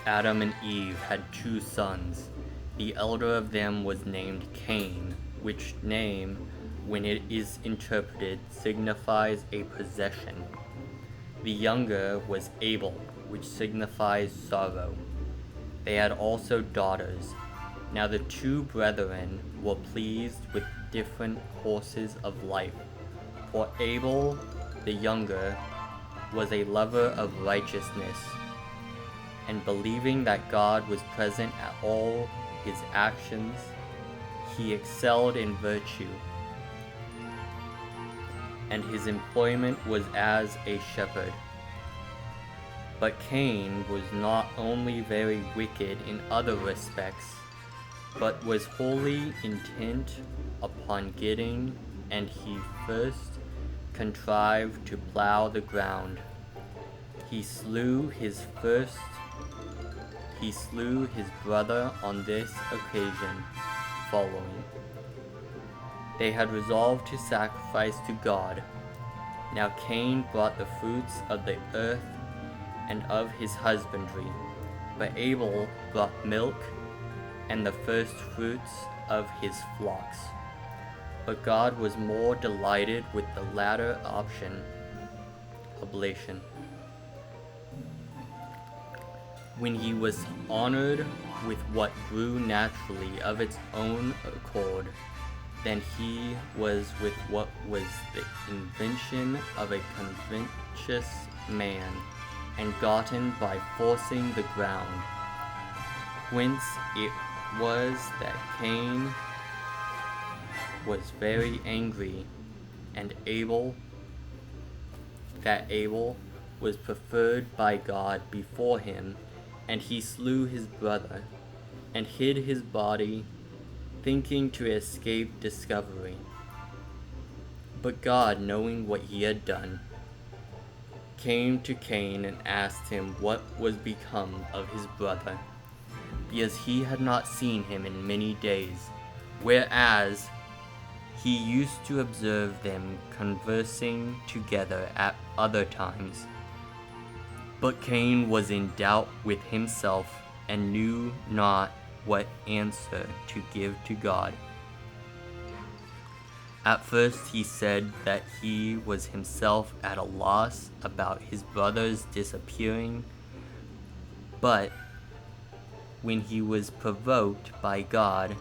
Adam and Eve had 2 sons. The elder of them was named Cain, which name, when it is interpreted, signifies a possession. The younger was Abel, which signifies sorrow. They had also daughters. Now the 2 brethren were pleased with different courses of life. For Abel, the younger, was a lover of righteousness, and believing that God was present at all his actions, he excelled in virtue, and his employment was as a shepherd. But Cain was not only very wicked in other respects, but was wholly intent upon getting, and he first contrived to plow the ground. He slew his brother on this occasion following. They had resolved to sacrifice to God. Now Cain brought the fruits of the earth and of his husbandry, but Abel brought milk and the first fruits of his flocks. But God was more delighted with the latter option, oblation, when he was honored with what grew naturally of its own accord, than he was with what was the invention of a covetous man, and gotten by forcing the ground. Whence it was that Cain was very angry, and Abel was preferred by God before him, and he slew his brother, and hid his body, thinking to escape discovery. But God, knowing what he had done, came to Cain and asked him what was become of his brother, because he had not seen him in many days, whereas he used to observe them conversing together at other times. But Cain was in doubt with himself, and knew not what answer to give to God. At first he said that he was himself at a loss about his brother's disappearing, but when he was provoked by God,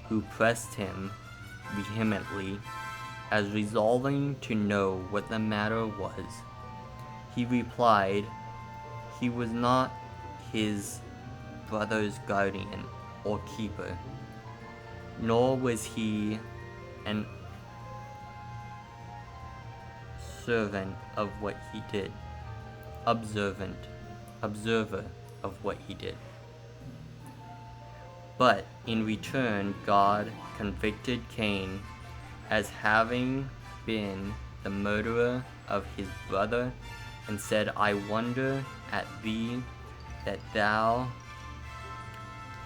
who pressed him vehemently, as resolving to know what the matter was, he replied, he was not his brother's guardian or keeper, nor was he an observer of what he did. But in return, God convicted Cain as having been the murderer of his brother, and said, I wonder at thee that thou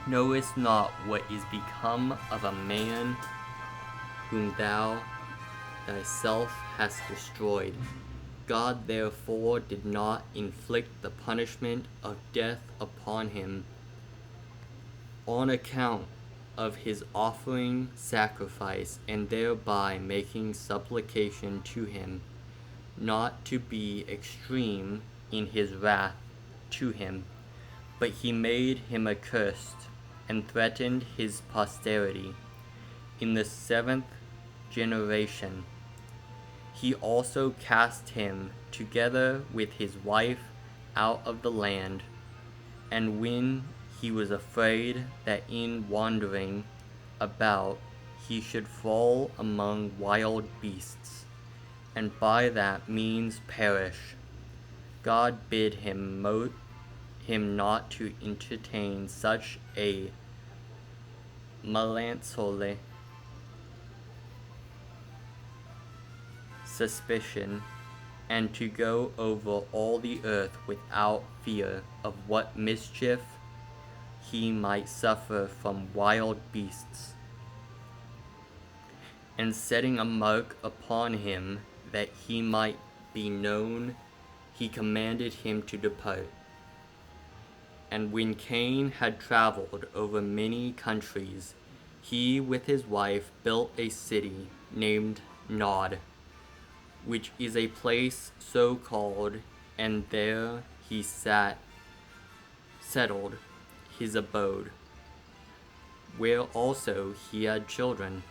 knowest not what is become of a man whom thou thyself hast destroyed. God therefore did not inflict the punishment of death upon him on account of his offering sacrifice, and thereby making supplication to him, not to be extreme in his wrath to him, but he made him accursed, and threatened his posterity in the 7th generation. He also cast him together with his wife out of the land, and when he was afraid that in wandering about he should fall among wild beasts, and by that means perish, God bid him not to entertain such a melancholy suspicion, and to go over all the earth without fear of what mischief he might suffer from wild beasts. And setting a mark upon him that he might be known, he commanded him to depart. And when Cain had traveled over many countries, he with his wife built a city named Nod, which is a place so called, and there he settled his abode, where also he had children.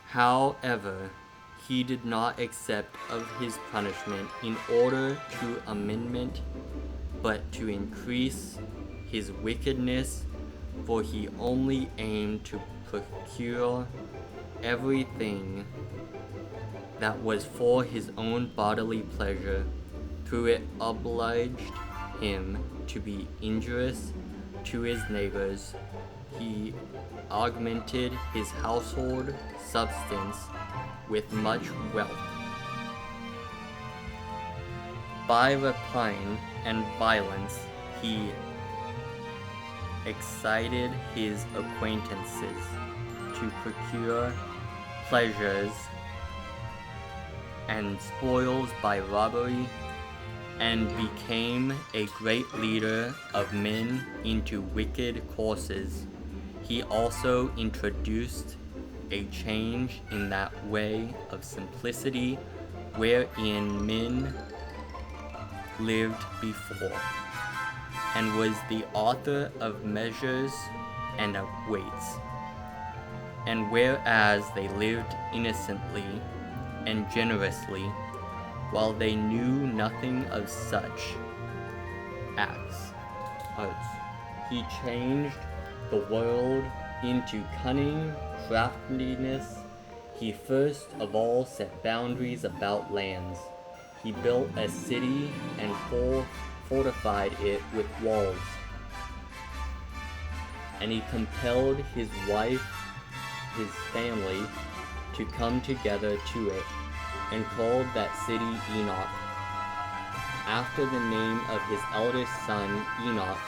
However, he did not accept of his punishment in order to amendment, but to increase his wickedness, for he only aimed to procure everything that was for his own bodily pleasure. Through it obliged him to be injurious to his neighbors. He augmented his household substance with much wealth. By rapine and violence he excited his acquaintances to procure pleasures and spoils by robbery, and became a great leader of men into wicked courses. He also introduced a change in that way of simplicity wherein men lived before, and was the author of measures and of weights. And whereas they lived innocently and generously, while they knew nothing of such arts, he changed the world into cunning craftiness. He first of all set boundaries about lands. He built a city and fortified it with walls. And he compelled his wife, his family, to come together to it, and called that city Enoch, after the name of his eldest son Enoch.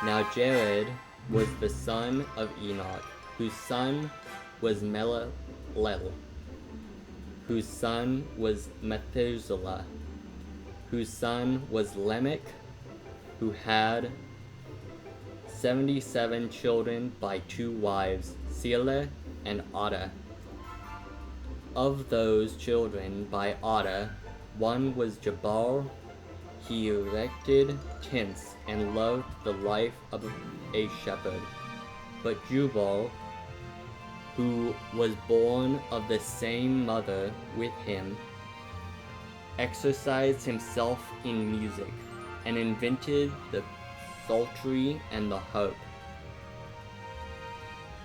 Now Jared was the son of Enoch, whose son was Melelel, whose son was Methuselah, whose son was Lamech, who had 77 children by 2 wives, Selah and Ada. Of those children by Ada, one was Jabal. He erected tents and loved the life of a shepherd. But Jubal, who was born of the same mother with him, exercised himself in music, and invented the psaltery and the harp.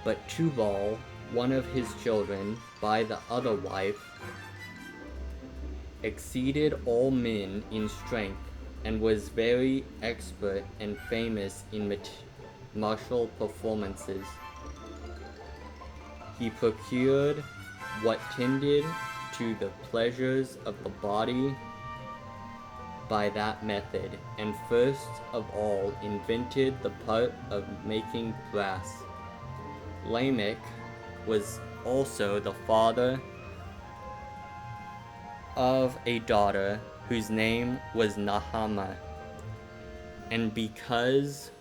But Tubal, one of his children by the other wife, exceeded all men in strength, and was very expert and famous in martial performances. He procured what tended to the pleasures of the body by that method, and first of all invented the part of making brass. Lamech was also the father of a daughter whose name was Nahama, and because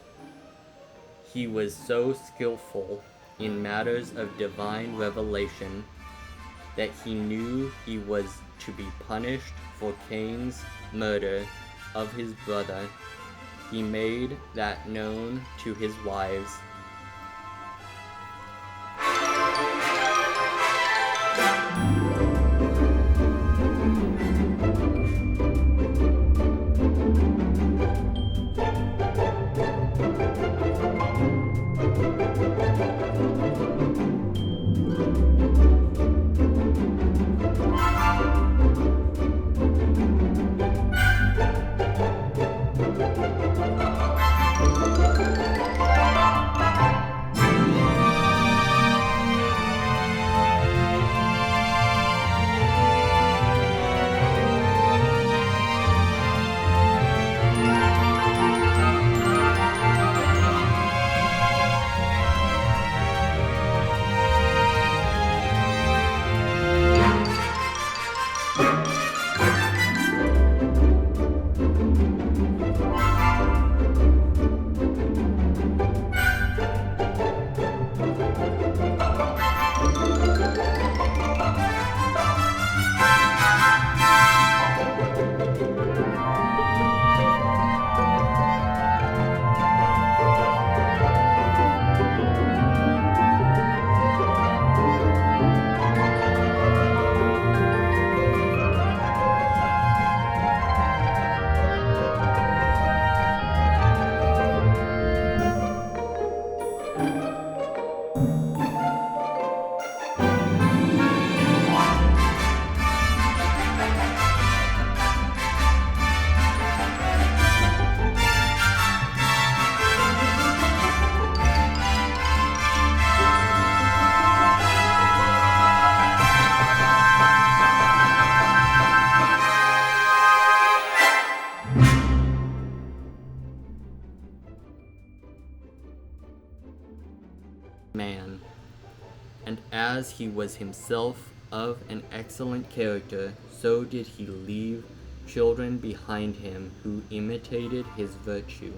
he was so skillful in matters of divine revelation that he knew he was to be punished for Cain's murder of his brother, he made that known to his wives. man. And as he was himself of an excellent character, so did he leave children behind him who imitated his virtue.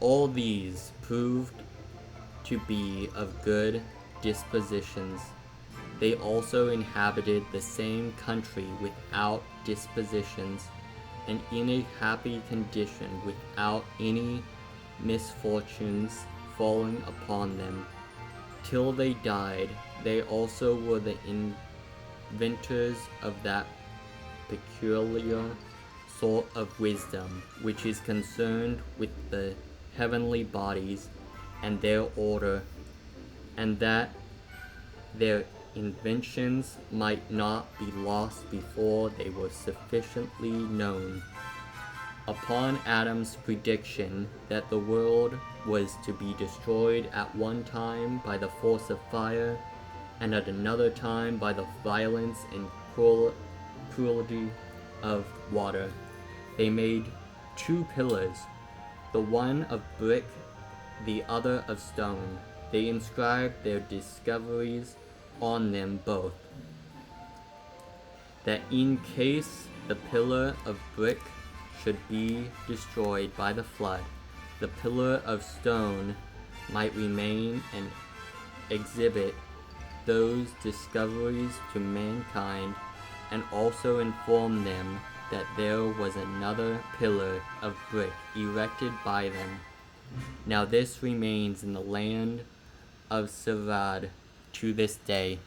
All these proved to be of good dispositions. They also inhabited the same country without dispositions, and in a happy condition without any misfortunes falling upon them. Till they died, they also were the inventors of that peculiar sort of wisdom which is concerned with the heavenly bodies and their order, and that their inventions might not be lost before they were sufficiently known. Upon Adam's prediction that the world was to be destroyed at one time by the force of fire, and at another time by the violence and cruelty of water, they made 2 pillars, the one of brick, the other of stone. They inscribed their discoveries on them both, that in case the pillar of brick should be destroyed by the flood, the pillar of stone might remain and exhibit those discoveries to mankind, and also inform them that there was another pillar of brick erected by them. Now this remains in the land of Sarad to this day.